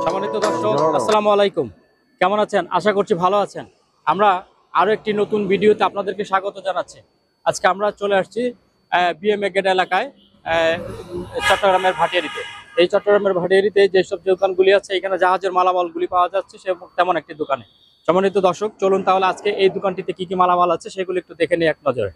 সম্মানিত দর্শক, আসসালামু আলাইকুম। কেমন আছেন? আশা করছি ভালো আছেন। আমরা আরো একটি নতুন ভিডিওতে আপনাদেরকে স্বাগত জানাচ্ছি। আজকে আমরা চলে আসছি বিএমএ গেট এলাকায়, চট্টগ্রামের ভাটিয়ারিতে। এই চট্টগ্রামের ভাটিয়ারিতে যেসব দোকানগুলি আছে, এখানে জাহাজের মালামালগুলি পাওয়া যাচ্ছে, সে তেমন একটি দোকানে। সম্মানিত দর্শক, চলুন তাহলে আজকে এই দোকানটিতে কি কি মালামাল আছে সেগুলি একটু দেখে নিই এক নজরে।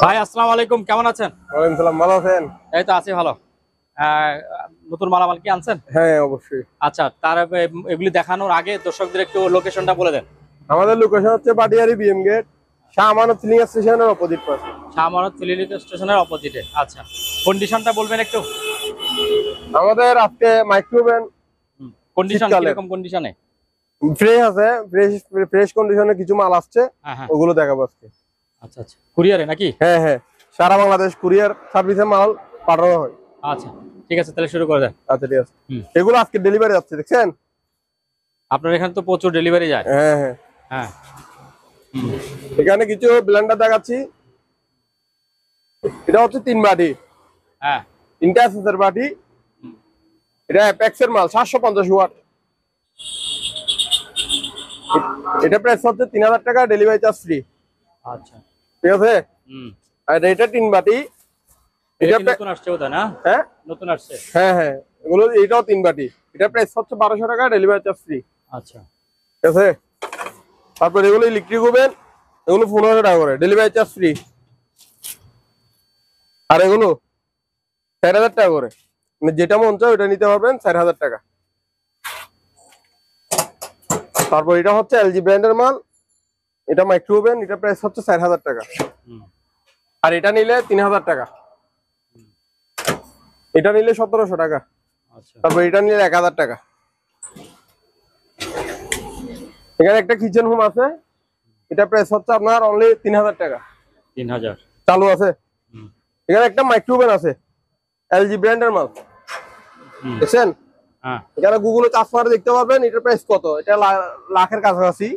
ভাই আসসালামু আলাইকুম, কেমন আছেন? ওয়ালাইকুম সালাম, ভালো আছেন? এই তো আছি ভালো। আহ, নতুন মালামাল কি আনছেন? হ্যাঁ, অবশ্যই। আচ্ছা, এগুলি দেখানোর আগে দর্শকদের একটু লোকেশনটা বলে দেন। আমাদের লোকেশন হচ্ছে পাটিয়ারি BM gate, Shah Amanat feeling স্টেশনের অপোজিট পাশে। শাহ আমানত ফিলিং স্টেশনের অপোজিটে। আচ্ছা, কন্ডিশনটা বলবেন একটু। আমাদের আজকে মাইক্রোওভেন কন্ডিশন শীতকালে কিরকম কন্ডিশনে? ফ্রেশ আছে, ফ্রেশ কন্ডিশনে কিছু মাল আসছে, হ্যাঁ হ্যাঁ। ওগুলো দেখাবো আজকে। আচ্ছা আচ্ছা, কুরিয়ারে নাকি? হ্যাঁ হ্যাঁ, সারা বাংলাদেশ কুরিয়ার সার্ভিসে মাল পাঠানো হয়। আচ্ছা ঠিক আছে, তাহলে শুরু করে দেন। আচ্ছা ঠিক আছে, এগুলো আজকে ডেলিভারি যাচ্ছে, দেখছেন? আপনার এখানে তো প্রচুর ডেলিভারি যায়। হ্যাঁ হ্যাঁ হ্যাঁ। এখানে কিছু ব্লেন্ডার দেখাচ্ছি। এটা হচ্ছে 3 বাটি, হ্যাঁ 3টা এসএসের বাটি। এটা অ্যাপেক্সের মাল, 750 ওয়াট। এটা প্রাইস হচ্ছে 3000 টাকা, ডেলিভারি চার্জ ফ্রি। আচ্ছা ঠিক আছে। আর এটা 3 বাটি, এটা নতুন আসছে ওটা না? হ্যাঁ নতুন আসছে। হ্যাঁ হ্যাঁ, এগুলো এটাও 3 বাটি। এটা প্রাইস হচ্ছে 1200 টাকা, ডেলিভারি চার্জ ফ্রি। আচ্ছা ঠিক আছে। তারপর এগুলো ইলেকট্রিক ওভেন, এগুলো 1500 টাকা করে, ডেলিভারি চার্জ ফ্রি। আর এগুলো 4000 টাকা করে, মানে যেটা মন চায় ওটা নিতে পারবেন, 4000 টাকা। তারপর এটা হচ্ছে এলজি ব্র্যান্ডের মাল, এটা মাইক্রো ওভেন, এটা প্রাইস হচ্ছে 4000 টাকা। আর এটা নিলে 3000 টাকা, এটা নিলে 1700 টাকা। আচ্ছা। তারপর এটা নিলে 1000 টাকা। এখানে একটা কিচেন হোম আছে, এটা প্রাইস হচ্ছে আপনার অনলি 3000 টাকা। 3000 চালু আছে। এখানে একটা মাইক্রো ওভেন আছে, এলজি ব্র্যান্ডের মাল, দেখছেন? হ্যাঁ। এখানে গুগলে চার্জ মারে দেখতে পারবেন এটার প্রাইস কত। এটা লাখের কাছাকাছি।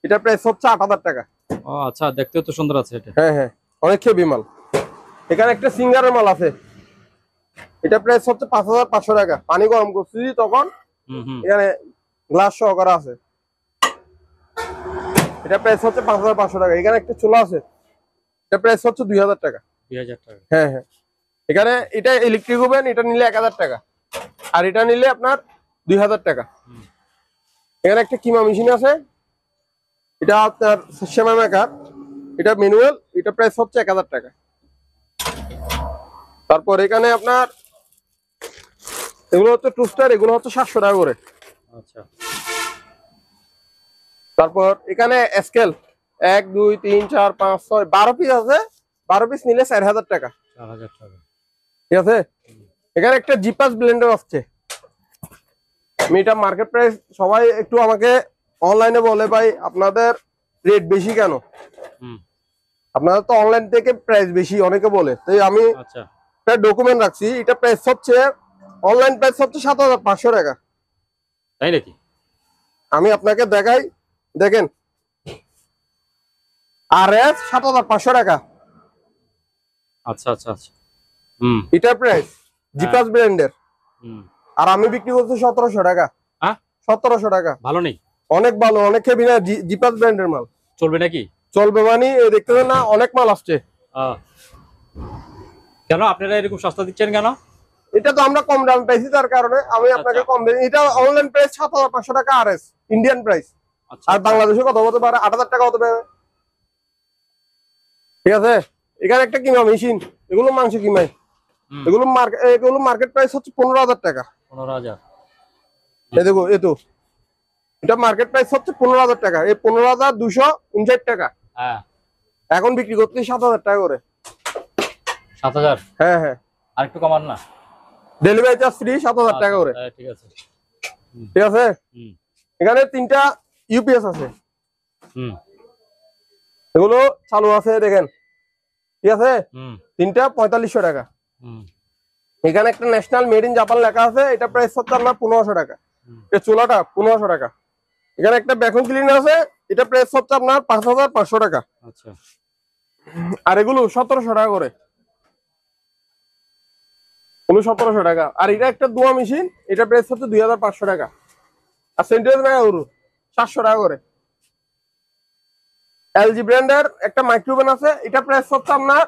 এটা প্রাইস হচ্ছে 8000 টাকা। ও আচ্ছা, দেখতেও তো সুন্দর আছে এটা। হ্যাঁ হ্যাঁ, অনেক হেভি মাল। এখানে একটা সিঙ্গারের মাল আছে, এটা প্রাইস হচ্ছে 5500 টাকা। পানি গরম করছি তখন, এখানে গ্লাস সহকারে আছে। এটা প্রাইস হচ্ছে 5500 টাকা। এখানে একটা চুলা আছে, এটা প্রাইস হচ্ছে 2000 টাকা। 2000 টাকা। হ্যাঁ হ্যাঁ। এখানে এটা ইলেকট্রিক ওভেন, এটা নিলে 1000 টাকা, আর এটা নিলে আপনার 2000 টাকা। এখানে একটা কিমা মেশিন আছে, এটা আপনার সেমা মেকার, এটা ম্যানুয়াল, এটা প্রাইস হচ্ছে 1000 টাকা। তারপর এখানে আপনার এগুলো হচ্ছে টুস্টার, এগুলো হচ্ছে 700 টাকা করে। আচ্ছা। তারপর এখানে স্কেল 1 2 3 4 5 6 12 পিস আছে, 12 পিস নিলে 4000 টাকা। 4000 টাকা। ঠিক আছে। এখানে একটা জিপাস ব্লেন্ডার আসছে, আমি এটা মার্কেট প্রাইস, সবাই একটু আমাকে অনলাইনে বলে ভাই আপনাদের রেট বেশি কেন, আপনারা তো অনলাইন থেকে প্রাইস বেশি অনেকে বলে, তাই আমি একটা ডকুমেন্ট রাখছি। এটা প্রাইস হচ্ছে অনলাইন প্রাইস হচ্ছে 7500 টাকা। তাই নাকি? আমি আপনাকে দেখাই, দেখেন RS 7500 টাকা। আচ্ছা আচ্ছা আচ্ছা। হুম। এটা প্রাইস জিপাস ব্র্যান্ডের। হুম। আর আমি বিক্রি করছি 1700 টাকা। হ্যাঁ 1700 টাকা। ভালো নেই? অনেক ভালো, অনেক হেভি না, জিপাস ব্র্যান্ডের মাল। চলবে নাকি? চলবে মানে দেখতেছেন না অনেক মাল আসছে। কেন আপনারা এরকম সস্তা দিচ্ছেন কেন? এটা তো আমরা কম দাম পাইছি, তার কারণে আমি আপনাকে কম দিই। এটা অনলাইন প্রাইস 7500 টাকা RS ইন্ডিয়ান প্রাইস। আর বাংলাদেশে কত হতে পারে? 8000 টাকা হতে পারে। ঠিক আছে, এখানে একটা কিমা মেশিন, এগুলো মাংস কিমাই, এগুলো মার্কেট প্রাইস হচ্ছে 15000 টাকা। 15000। এই দেখো, এটা মার্কেট প্রাইস হচ্ছে 15000 টাকা। এই 15259 টাকা। হ্যাঁ, এখন বিক্রি করতে 7000 টাকা করে। 7000? হ্যাঁ হ্যাঁ, আর একটু কমান না? ডেলিভারি চার্জ ফ্রি, 7000 টাকা করে। ঠিক আছে। ঠিক আছে, এখানে 3টা ইউপিএস আছে। এগুলো চালু আছে দেখেন। ঠিক আছে, 3টা 4500 টাকা। এখানে একটা ন্যাশনাল মেড ইন জাপান লেখা আছে, এটা প্রাইস হচ্ছে আপনার 1500 টাকা। এই চুলাটা 1500 টাকা। এখানে একটা ভ্যাকুয়াম ক্লিনার আছে, এটা প্রাইস হচ্ছে আপনার 5500 টাকা। আচ্ছা। আর এগুলো 1700 টাকা করে। 1700 টাকা। আর এটা একটা ধোয়া মেশিন, এটা প্রাইস হচ্ছে 2500 টাকা। আর সেন্টিগ্রেড মেগাগুলো 700 টাকা করে। এলজি ব্র্যান্ডের একটা মাইক্রোওভেন আছে, এটা প্রাইস হচ্ছে আপনার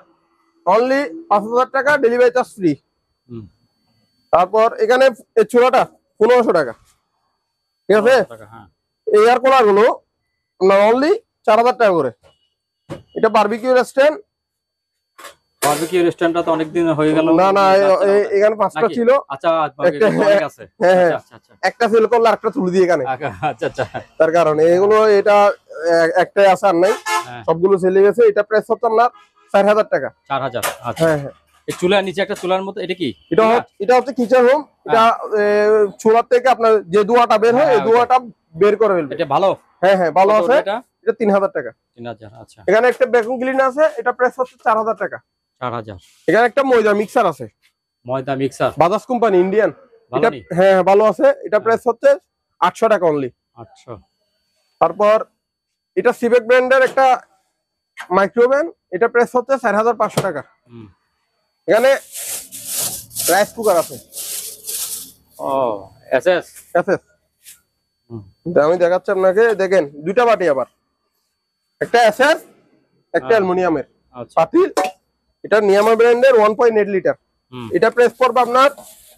অনলি 5000 টাকা, ডেলিভারি চার্জ ফ্রি। তারপর এখানে এই চুলাটা 1500 টাকা। ঠিক আছে, এই এয়ার কুলার গুলো আপনার অনলি 4000 টাকা করে। এটা বারবিকিউ রেস্টুরেন্ট। বারবিকিউ রেস্টুরেন্টটা তো অনেকদিন হয়ে গেল। না না, এখানে 5টা ছিল। আচ্ছা, অনেক আছে। আচ্ছা আচ্ছা, একটা সেল করলে আরেকটা তুলে দিয়ে এখানে। আচ্ছা আচ্ছা, তার কারণে এগুলো, এটা একটাই আছে আর নাই, সবগুলো সেলে গেছে। এটা প্রাইস হচ্ছে আপনার 4000 টাকা। 4000? আচ্ছা। হ্যাঁ হ্যাঁ, এই চুলার নিচে একটা চুলার মতো, এটা কি? এটা হচ্ছে কিচেন রুম। এটা চুলার থেকে আপনার যে ধোঁয়াটা বের হয়, এই ধোঁয়াটা বের করে ফেলবে। এটা ভালো? হ্যাঁ হ্যাঁ, ভালো আছে। এটা 3000 টাকা। 3000? আচ্ছা। এখানে একটা ভ্যাকুয়াম ক্লিনার আছে, এটা প্রাইস হচ্ছে 4000 টাকা। 4000। এখানে একটা ময়দা মিক্সার আছে, ময়দা মিক্সার, বাজাজ কোম্পানি, ইন্ডিয়ান। এটা হ্যাঁ ভালো আছে, এটা প্রাইস হচ্ছে 800 টাকা অনলি। 800। তারপর এটা সিবেক ব্র্যান্ডের একটা মাইক্রোওভেন, এটা প্রাইস হচ্ছে 4500 টাকা। এখানে রাইস কুকার আছে। ও, এসএস। আমি দেখাচ্ছি আপনাকে, দেখেন দুইটা বাটি, আবার একটা এসএস, একটা অ্যালুমিনিয়ামের পাতিল। এটা নিয়ামা ব্র্যান্ডের 1.8 লিটার। এটা প্রাইস পড়বে আপনার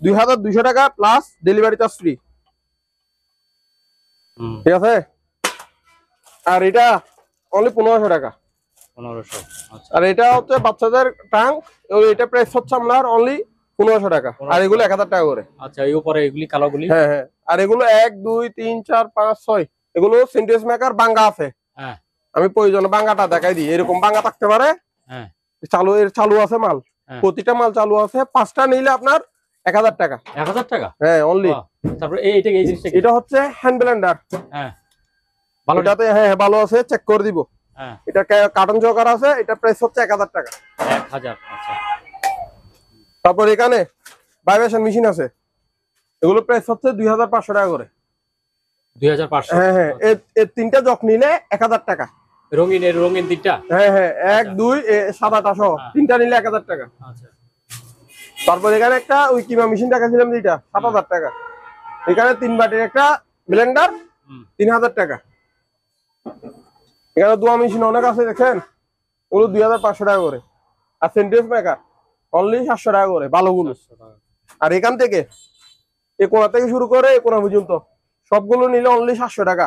2200 টাকা প্লাস ডেলিভারি চার্জ ফ্রি। ঠিক আছে, আর এটা অনলি 1500 টাকা। 1500? আচ্ছা। আর এটা হচ্ছে বাচ্চাদের ট্যাঙ্ক, এটা প্রাইস হচ্ছে আপনার অনলি 1500 টাকা। আর এগুলো 1000 টাকা করে। আচ্ছা, এই উপরে এগুলি কালোগুলি? হ্যাঁ হ্যাঁ, আর এগুলো 1 2 3 4 5 6, এগুলো সেন্টেন্স মেকার বাঙ্গা আছে। হ্যাঁ, আমি প্রয়োজনে বাঙ্গাটা দেখাই দিই। এরকম বাঙ্গা থাকতে পারে। হ্যাঁ, চালু আছে মাল, প্রতিটা মাল চালু আছে। 5টা নিলে আপনার 1000 টাকা। 1000 টাকা? হ্যাঁ অনলি। তারপর এই জিনিসটা কি? এটা হচ্ছে হ্যান্ড ব্লেন্ডার। হ্যাঁ, ভালো? এটাতে হ্যাঁ ভালো আছে, চেক করে দিব। হ্যাঁ, এটা কার্টন জকার আছে, এটা প্রাইস হচ্ছে 1000 টাকা। 1000? আচ্ছা। তারপর এখানে ভাইব্রেশন মেশিন আছে, এগুলো প্রাইস হচ্ছে 2500 টাকা করে। 2500? হ্যাঁ হ্যাঁ, এই 3টা জক নিলে 1000 টাকা। রঙিন 3টা? হ্যাঁ হ্যাঁ, 1 2 7 8 3টা নিলে 1000 টাকা। আচ্ছা। তারপর এখানে একটা ওই কিমা মেশিন দেখাছিলাম যেটা, 7000 টাকা। এখানে 3 বাটির একটা ব্লেন্ডার, 3000 টাকা। এখানে দোয়া মেশিন অনেক আছে দেখেন, ওগুলো 2500 টাকা করে। আর সেন্টেন্স মেকার অনলি 700 টাকা করে ভালোগুলো। আর এখান থেকে এই কোণা থেকে শুরু করে এই কোণা পর্যন্ত সবগুলো নিলে অনলি 700 টাকা।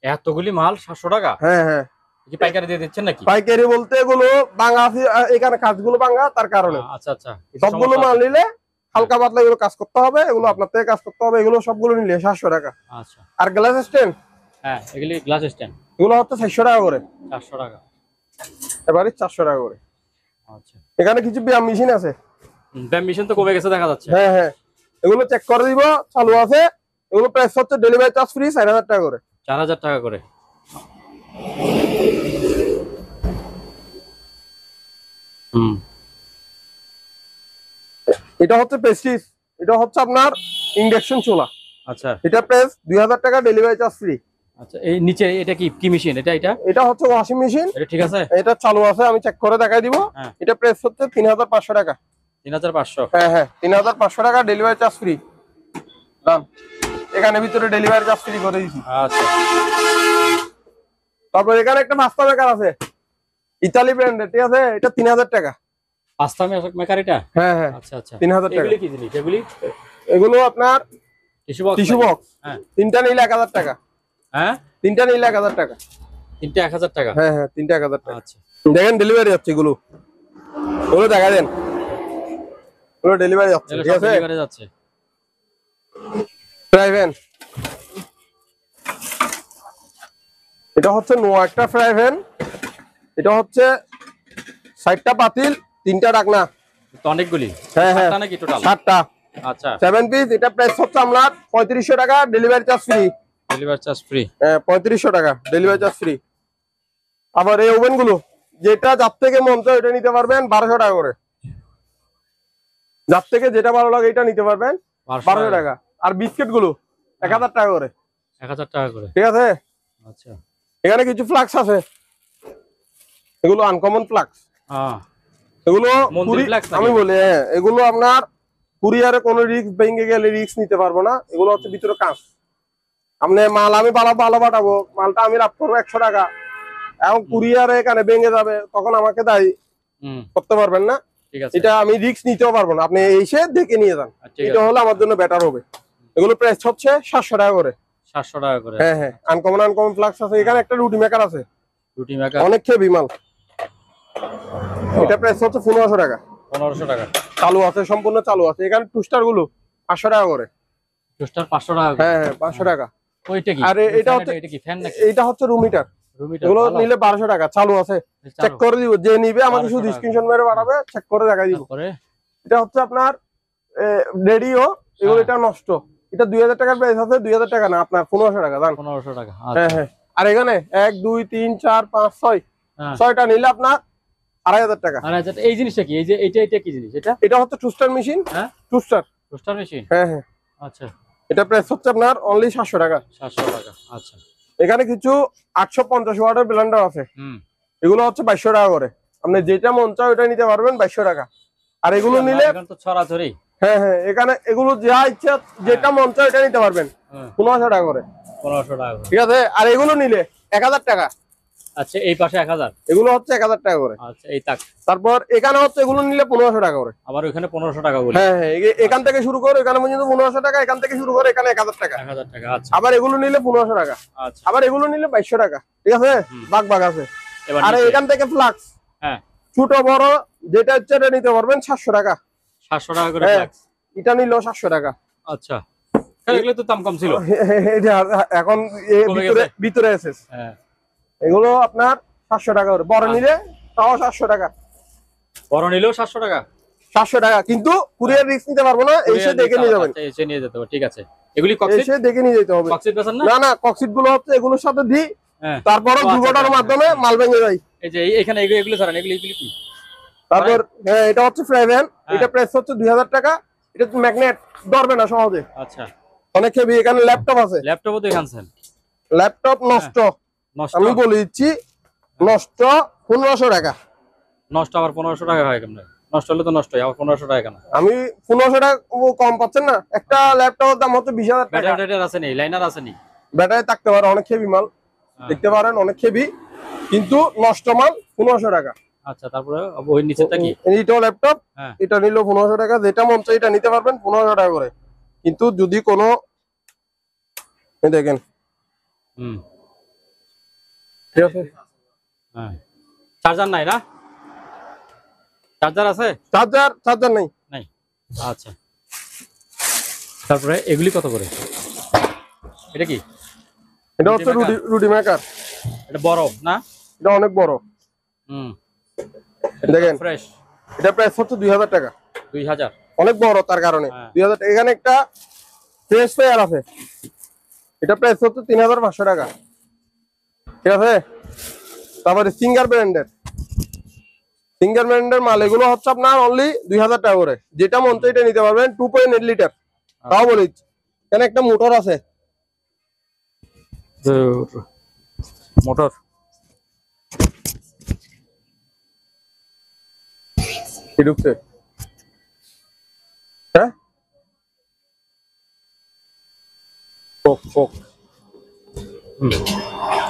এতগুলি মাল 700 টাকা? হ্যাঁ হ্যাঁ। কি পাইকারি দিয়ে দিচ্ছেন নাকি? পাইকারি বলতে এগুলো ভাঙা আছে, এখানে কাজগুলো ভাঙা, তার কারণে। আচ্ছা আচ্ছা। সবগুলো মাল নিলে হালকা পাতলা এগুলো কাজ করতে হবে, এগুলো আপনার থেকে কাজ করতে হবে। এগুলো সবগুলো নিলে 700 টাকা। আচ্ছা। আর গ্লাস স্ট্যান্ড, হ্যাঁ, এগুলি গ্লাস স্ট্যান্ড, এগুলো হচ্ছে 400 টাকা করে। 400 টাকা? এবারে 400 টাকা করে। আচ্ছা। এখানে কিছু ব্যায়াম মেশিন আছে। ব্যায়াম মেশিন তো কমে গেছে দেখা যাচ্ছে। হ্যাঁ হ্যাঁ, এগুলো চেক করে দিব, চালু আছে। এগুলো প্রাইস হচ্ছে ডেলিভারি চার্জ ফ্রি 4000 টাকা করে। 4000 টাকা করে? এটা হচ্ছে প্রেস্টিজ, এটা হচ্ছে আপনার ইন্ডাকশন চুলা। আচ্ছা। এটা প্রাইস 2000 টাকা, ডেলিভারি চার্জ ফ্রি। আচ্ছা, এই নিচে এটা কি কি মেশিন? এটা এটা এটা হচ্ছে ওয়াশিং মেশিন। এটা ঠিক আছে? এটা চালু আছে, আমি চেক করে দেখাই দিব। হ্যাঁ। এটা প্রাইস হচ্ছে 3500 টাকা। 3500? হ্যাঁ হ্যাঁ, 3500 টাকা, ডেলিভারি চার্জ ফ্রি। দাম এখানে ভিতরে ডেলিভারি চার্জ ফ্রি করে দিয়েছি। আচ্ছা, তারপর এখানে একটা পাস্তা মেকার আছে, ইতালি ব্র্যান্ডের, ঠিক আছে? এটা 3000 টাকা। পাঁচটা মেকার এটা? হ্যাঁ হ্যাঁ, আচ্ছা আচ্ছা। 3000 টাকা। এগুলি কি জিনিস এগুলি? এগুলো আপনার টিস্যু বক্স? Tissue box. হ্যাঁ। তিনটা নিলে 1000 টাকা। হ্যাঁ, তিনটা নিলে 1000 টাকা। তিনটা 1000 টাকা? হ্যাঁ হ্যাঁ, তিনটা 1000 টাকা। আচ্ছা, দেখেন ডেলিভারি হচ্ছে, এগুলো এগুলো দেখা দেন, এগুলো ডেলিভারি হচ্ছে, এগুলো ঠিক সব আছে? ডেলিভারি যাচ্ছে। ফ্রাই প্যান, এটা হচ্ছে নোয়া একটা ফ্রাই প্যান। এটা হচ্ছে 60টা পাতিল, 3টা ঢাকনা। তো অনেকগুলি? হ্যাঁ হ্যাঁ, 7টা নাকি টোটাল? 7টা। আচ্ছা, 7 পিস। এটা প্রাইস হচ্ছে আপনার 3500 টাকা, delivery charge free. Delivery charge free? হ্যাঁ, 3500 টাকা, ডেলিভারি চার্জ ফ্রি। আবার এই ওভেন গুলো, যেটা যার থেকে মন চায় এটা নিতে পারবেন 1200 টাকা করে। যার থেকে যেটা ভালো লাগে এটা নিতে পারবেন 1200 টাকা। আর বিস্কিট গুলো 1000 টাকা করে। 1000 টাকা করে? ঠিক আছে। আচ্ছা, এখানে কিছু ফ্লাক্স আছে, এগুলো আনকমন ফ্লাক্স। এগুলো মন্দির ফ্লাক্স নাকি? আমি বলি, হ্যাঁ, এগুলো আপনার কুরিয়ারে কোনো রিস্ক, ভেঙে গেলে রিস্ক নিতে পারবো না। এগুলো হচ্ছে ভিতরে কাঁচ। আপনি মাল আমি ভালো ভালো পাঠাবো, মালটা আমি লাভ করবো 100 টাকা, এবং কুরিয়ারে এখানে ভেঙে যাবে, তখন আমাকে দায়ী করতে পারবেন না। ঠিক আছে, এটা আমি রিস্ক নিতেও পারবো না, আপনি এসে দেখে নিয়ে যান। এটা হলে আমার জন্য বেটার হবে। এগুলো প্রাইস হচ্ছে 700 টাকা করে। 700 টাকা করে? হ্যাঁ হ্যাঁ, আনকমন ফ্লাক্স আছে। এখানে একটা রুটি মেকার আছে, রুটি মেকার অনেক খেয়ে বিমাল। এটা প্রাইস হচ্ছে 1500 টাকা। 1500 টাকা? চালু আছে, সম্পূর্ণ চালু আছে। এখানে টুস্টার গুলো 500 টাকা করে। টোস্টার 500 টাকা? হ্যাঁ হ্যাঁ, 500 টাকা। ওইটা কি? আর এটা হচ্ছে, এটা কি ফ্যান নাকি? এটা হচ্ছে রুম হিটার। রুম হিটার এগুলো ভালো? নিলে 1200 টাকা, চালু আছে। চেক করে দিব, যে নিবে আমাকে 1200 শুধু টাকা। স্ক্রিনশট মেরে পাঠাবে, চেক করে দেখাই দিব। তারপরে এটা হচ্ছে আপনার রেডিও। এগুলো এটা নষ্ট, এটা 2000 টাকার প্রাইস আছে। 2000 টাকা না, আপনার 1500 টাকা দাম। 1500 টাকা? হ্যাঁ আচ্ছা, হ্যাঁ। আর এখানে 1 2 3 4 5 6, হ্যাঁ। 6টা নিলে আপনার 2500 টাকা। আর আচ্ছা, এই জিনিসটা কি? এই যে এটা কি জিনিস এটা? এটা হচ্ছে টুস্টার মেশিন। হ্যাঁ, টুস্টার। Toaster machine? হ্যাঁ হ্যাঁ, আচ্ছা, এটা প্রাইস হচ্ছে আপনার অনলি 700 টাকা। 700 টাকা। আচ্ছা, এখানে কিছু 850 ওয়াটের ব্লেন্ডার আছে। হুম। এগুলো হচ্ছে 2200 টাকা করে। আপনি যেটা মন চায় ওটা নিতে পারবেন 2200 টাকা। আর এগুলো নিলে, এখন তো ছড়াছড়ি। হ্যাঁ হ্যাঁ, এখানে এগুলো যা ইচ্ছা যেটা মন চায় এটা নিতে পারবেন 1500 টাকা করে। 1500 টাকা করে? ঠিক আছে। আর এগুলো নিলে 1000 টাকা। আচ্ছা, এই পাশে 1000? এগুলো হচ্ছে 1000 টাকা করে। আচ্ছা, এই তাক। তারপর এখানে হচ্ছে এগুলো নিলে 1500 টাকা করে। আবার ওখানে 1500 টাকা বলি? হ্যাঁ হ্যাঁ, এখান থেকে শুরু করে এখানে পর্যন্ত 1500 টাকা, এখান থেকে শুরু করে এখানে 1000 টাকা। 1000 টাকা? আচ্ছা, আবার এগুলো নিলে 1500 টাকা। আচ্ছা। আবার এগুলো নিলে 2200 টাকা। ঠিক আছে, ভাগ ভাগ আছে। এবার আর নিচে? এখান থেকে ফ্লাক্স, হ্যাঁ, ছোট বড় যেটা ইচ্ছা এটা নিতে পারবেন 700 টাকা। 700 টাকা করে হ্যাঁ, ফ্লাক্স? এটা নিলেও 700 টাকা। আচ্ছা, এগুলো তো দাম কম ছিল। এটা এখন কমে ভিতরে গেছে? ভিতরে এসেছে। হ্যাঁ, এগুলো আপনার 700 টাকা করে। বড় নিলে তাও 700 টাকা। বড় নিলেও 700 টাকা? 700 টাকা, কিন্তু কুরিয়ার রিস্ক নিতে পারবো না, এসে দেখে নিয়ে যাবেন। আচ্ছা, এসে নিয়ে যেতে হবে। ঠিক আছে। এগুলি কক্সিট? এসে দেখে নিয়ে যেতে হবে। কক্সিট বেচেন না? না না, কক্সিট গুলো হচ্ছে এগুলোর সাথে দিই, হ্যাঁ। তারপরে ও আচ্ছা, দুর্ঘটনার আচ্ছা, মাধ্যমে মাল ভেঙে যায়। এই যে এখানে এগুলো ছাড়েন, এগুলি কি? তারপর হ্যাঁ, এটা হচ্ছে ফ্রাই প্যান। এটা প্রাইস হচ্ছে 2000 টাকা। এটা ম্যাগনেট, ধরবে না সহজে, আচ্ছা, অনেক হেভি। এখানে ল্যাপটপ আছে। ল্যাপটপও তো এখানছেন? ল্যাপটপ নষ্ট, নষ্ট? আমি বলে দিচ্ছি, নষ্ট 1500 টাকা। নষ্ট আবার 1500 টাকা হয় কেমন? নষ্ট হলে তো নষ্ট, আবার 1500 টাকা কেন? আমি 1500 টাকা কম পাচ্ছেন না? একটা ল্যাপটপের দাম হচ্ছে 20000 টাকা। ব্যাটারি আছে নি? লাইনার আছে নি? ব্যাটারি থাকতে পারে, অনেক হেভি মাল, দেখতে পারেন অনেক হেভি, কিন্তু নষ্ট মাল 1500 টাকা। আচ্ছা, তারপরে ওই নিচেরটা কি? এইটাও ল্যাপটপ, হ্যাঁ। এটা নিল 1500 টাকা। যেটা মন চাই এটা নিতে পারবেন 1500 টাকা করে। কিন্তু যদি কোনো, এই দেখেন, হুম, ঠিক আছে, হ্যাঁ। চার্জার নাই না? চার্জার আছে? চার্জার নেই। নাই? আচ্ছা, তারপরে এগুলি কত করে? এটা কি? এটা হচ্ছে রুটি মেকার। এটা বড় না? এটা অনেক বড়। হুম, দেখেন, ফ্রেশ। এটা প্রাইস হচ্ছে 2000 টাকা। 2000? অনেক বড়, তার কারণে হ্যাঁ। 2000 টাকা। এখানে একটা ফ্রেশ ফায়ার আছে, এটা প্রাইস হচ্ছে 3500 টাকা। ঠিক আছে। তারপরে সিঙ্গার ব্র্যান্ডের মাল, এগুলো হচ্ছে আপনার অনলি 2000 টাকা করে। যেটা মন চাই এটা নিতে পারবেন। 2.8 লিটার, তাও বলি। এখানে একটা মোটর আছে, মোটর কি ঢুকছে? হ্যাঁ,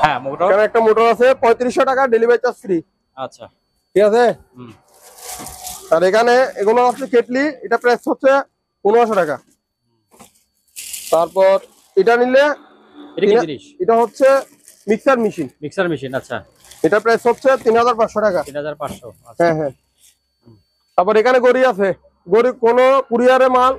হ্যাঁ মোটর। এখানে একটা মোটর আছে 3500 টাকা, ডেলিভারি চার্জ ফ্রি। আচ্ছা, ঠিক আছে। হুম, আর এখানে এগুলো হচ্ছে কেটলি, এটা প্রাইস হচ্ছে 1500 টাকা। তারপর এটা নিলে এটা কি জিনিস? এটা হচ্ছে মিক্সার মেশিন। মিক্সার মেশিন, আচ্ছা। এটা প্রাইস হচ্ছে 3500 টাকা। 3500, আচ্ছা। হ্যাঁ হ্যাঁ। তারপর এখানে গড়ি আছে, গড়ি কোনো কুরিয়ারে মাল,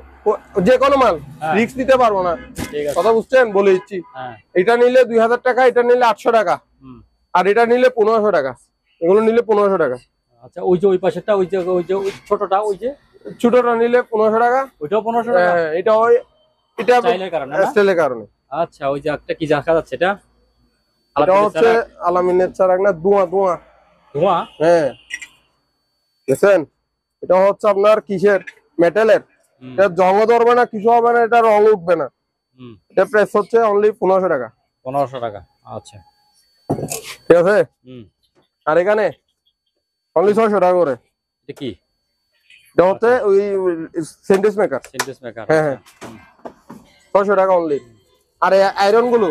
যে কোনো মাল হ্যাঁ। রিস্ক নিতে পারবো না। ঠিক আছে, কথা বুঝছেন, বলে দিচ্ছি। হ্যাঁ, এটা নিলে 2000 টাকা, এটা নিলে 800 টাকা, হুম, আর এটা নিলে 1500 টাকা। এগুলো নিলে 1500 টাকা। আচ্ছা। ওই যে ওই পাশেরটা, ওই ছোটটা, ওই যে ছোটটা নিলে 1500 টাকা। ওইটাও 1500 টাকা। হ্যাঁ, এটা ওই এটা স্টাইলের কারণে না? স্টাইলের কারণে। আচ্ছা, ওই যে একটা কি দেখা যাচ্ছে, এটা এটা হচ্ছে আলামিনের চারাক না, ধোঁয়া ধোঁয়া। ধোঁয়া। হ্যাঁ, দেখছেন, এটা হচ্ছে আপনার কিসের, মেটালের। হুম, এটা জংও ধরবে না, কিছু হবে না, এটা রং উঠবে না। হুম, এটা প্রাইস হচ্ছে অনলি 1500 টাকা। 1500 টাকা, আচ্ছা। ঠিক আছে। হুম, আর এখানে অনলি 600 টাকা করে। এটা কি? এটা হচ্ছে ওই সেন্টেন্স মেকার। Sentence maker. হ্যাঁ হ্যাঁ, 600 টাকা অনলি। আর এই আয়রন গুলো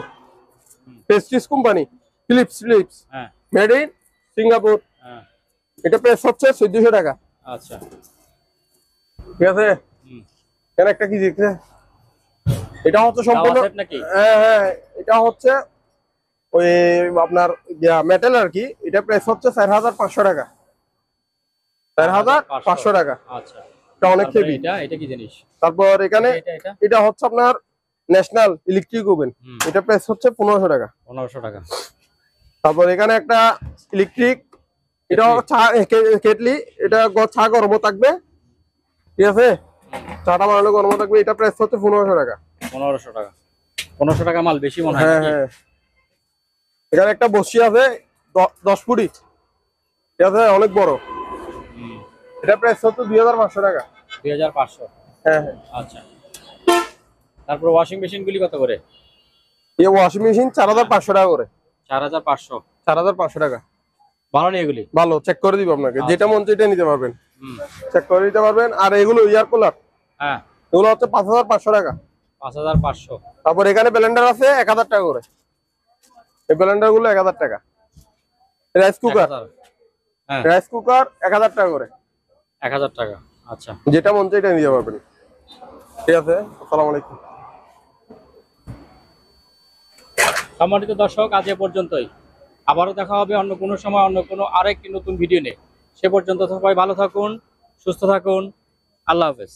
প্রেস্টিজ কোম্পানি, ফিলিপস, হ্যাঁ, মেড ইন সিঙ্গাপুর। হ্যাঁ, এটা প্রাইস হচ্ছে 1400 টাকা। আচ্ছা। ঠিক আছে। হুম, এখানে একটা কি দেখছে, এটা হচ্ছে সম্পূর্ণ, তাওয়া সেট নাকি? হ্যাঁ হ্যাঁ, এটা হচ্ছে ওই আপনার মেটাল আর কি। এটা প্রাইস হচ্ছে 4500 টাকা। 4500 টাকা। আচ্ছা। এটা অনেক তারপরে হেভি। এটা কি জিনিস? তারপর এখানে এটা এটা হচ্ছে আপনার ন্যাশনাল ইলেকট্রিক ওভেন। হুম, এটা প্রাইস হচ্ছে 1500 টাকা। 1500 টাকা। তারপর এখানে একটা ইলেকট্রিক, এটা চা কেটলি, এটা চা গরমও থাকবে। ঠিক আছে, চাটা বানালে গরমও থাকবে। এটা প্রাইস হচ্ছে 1500 টাকা। 1500 টাকা। 1500 টাকা মাল বেশি মনে হয় হ্যাঁ নাকি? হ্যাঁ। এখানে একটা বসি আছে 10 ফুটি। ঠিক আছে, অনেক বড়। হুম, এটা প্রাইস হচ্ছে 2500 টাকা। 2500, হ্যাঁ হ্যাঁ। আচ্ছা। তারপর ওয়াশিং মেশিন গুলি কত করে? এই ওয়াশিং মেশিন 4500 টাকা করে। 4500। 4500 টাকা। ভালো নেই এগুলি? ভালো, চেক করে দিব আপনাকে, আচ্ছা। যেটা মন চাইটা নিতে পারবেন, হুম, চেক করে নিতে পারবেন। আর এগুলো ইয়ার কুলার, হ্যাঁ, এগুলো হচ্ছে 5500 টাকা। 5500। তারপর এখানে ব্লেন্ডার আছে 1000 টাকা করে। এই ব্লেন্ডার গুলো 1000 টাকা। রাইস কুকার, 1000, হ্যাঁ, রাইস কুকার 1000 টাকা করে। 1000 টাকা, আচ্ছা। যেটা মন চাইটা নিতে পারবেন। ঠিক আছে, আসসালামু আলাইকুম। সম্মানিত দর্শক, আজ এ পর্যন্তই। আবারও দেখা হবে অন্য কোনো সময়, অন্য কোনো আরেকটি নতুন ভিডিও নিয়ে। সে পর্যন্ত সবাই ভালো থাকুন, সুস্থ থাকুন। আল্লাহ হাফেজ।